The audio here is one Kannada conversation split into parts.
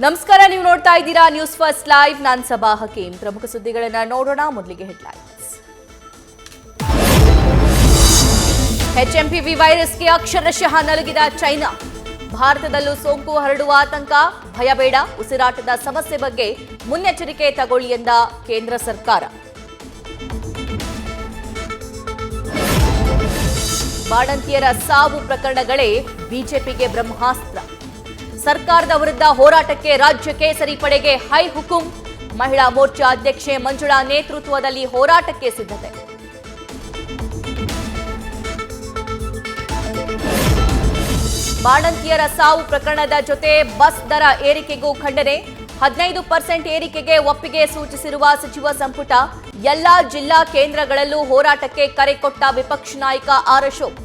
ನಮಸ್ಕಾರ, ನೀವು ನೋಡ್ತಾ ಇದ್ದೀರಾ ನ್ಯೂಸ್ ಫಸ್ಟ್ ಲೈವ್. ನಾನು ಸಬಾ ಹಕೀಂ. ಪ್ರಮುಖ ಸುದ್ದಿಗಳನ್ನು ನೋಡೋಣ. ಮೊದಲಿಗೆ ಹೆಡ್ಲೈನ್ಸ್. HMPV ವೈರಸ್ಗೆ ಅಕ್ಷರಶಃ ನಲುಗಿದ ಚೈನಾ. ಭಾರತದಲ್ಲೂ ಸೋಂಕು ಹರಡುವ ಆತಂಕ, ಭಯ ಬೇಡ, ಉಸಿರಾಟದ ಸಮಸ್ಯೆ ಬಗ್ಗೆ ಮುನ್ನೆಚ್ಚರಿಕೆ ತಗೊಳ್ಳಿ ಎಂದ ಕೇಂದ್ರ ಸರ್ಕಾರ. ಬಾಣಂತಿಯರ ಸಾವು ಪ್ರಕರಣಗಳೇ ಬಿಜೆಪಿಗೆ ಬ್ರಹ್ಮಾಸ್ತ್ರ. ಸರ್ಕಾರದ ವಿರುದ್ಧ ಹೋರಾಟಕ್ಕೆ ರಾಜ್ಯ ಕೇಸರಿ ಪಡೆಗೆ ಹೈ ಹುಕುಂ. ಮಹಿಳಾ ಮೋರ್ಚಾ ಅಧ್ಯಕ್ಷೆ ಮಂಜುಳಾ ನೇತೃತ್ವದಲ್ಲಿ ಹೋರಾಟಕ್ಕೆ ಸಿದ್ಧತೆ. ಬಾಣಂತಿಯರ ಸಾವು ಪ್ರಕರಣದ ಜೊತೆ ಬಸ್ ದರ ಏರಿಕೆಗೂ ಖಂಡನೆ. 15% ಏರಿಕೆಗೆ ಒಪ್ಪಿಗೆ ಸೂಚಿಸಿರುವ ಸಚಿವ ಸಂಪುಟ. ಎಲ್ಲಾ ಜಿಲ್ಲಾ ಕೇಂದ್ರಗಳಲ್ಲೂ ಹೋರಾಟಕ್ಕೆ ಕರೆ ಕೊಟ್ಟ ವಿಪಕ್ಷ ನಾಯಕ ಆರ್ ಅಶೋಕ್.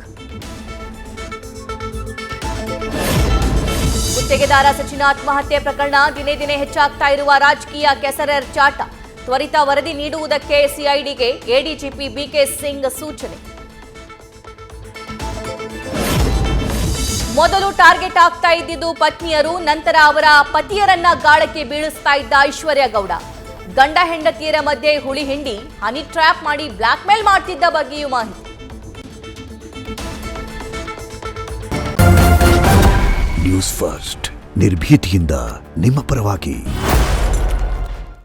ಗುತ್ತಿಗೆದಾರ ಸಚಿನ್ ಆತ್ಮಹತ್ಯೆ ಪ್ರಕರಣ ದಿನೇ ದಿನೇ ಹೆಚ್ಚಾಗ್ತಾ ಇರುವ ರಾಜಕೀಯ ಕೆಸರೆರಚಾಟ. ತ್ವರಿತ ವರದಿ ನೀಡುವುದಕ್ಕೆ ಸಿಐಡಿಗೆ ಎಡಿಜಿಪಿ ಬಿಕೆ ಸಿಂಗ್ ಸೂಚನೆ. ಮೊದಲು ಟಾರ್ಗೆಟ್ ಆಗ್ತಾ ಇದ್ದಿದ್ದು ಪತ್ನಿಯರು, ನಂತರ ಅವರ ಪತಿಯರನ್ನ ಗಾಳಕ್ಕೆ ಬೀಳಿಸ್ತಾ ಇದ್ದ ಐಶ್ವರ್ಯ ಗೌಡ. ಗಂಡ ಹೆಂಡತಿಯರ ಮಧ್ಯೆ ಹುಳಿ ಹಿಂಡಿ ಹನಿ ಟ್ರ್ಯಾಪ್ ಮಾಡಿ ಬ್ಲಾಕ್ ಮೇಲ್ ಮಾಡ್ತಿದ್ದ ಬಗ್ಗೆಯೂ ಮಾಹಿತಿ. ನ್ಯೂಸ್ ಫಸ್ಟ್, ನಿರ್ಭೀತಿಯಿಂದ ನಿಮ್ಮ ಪರವಾಗಿ.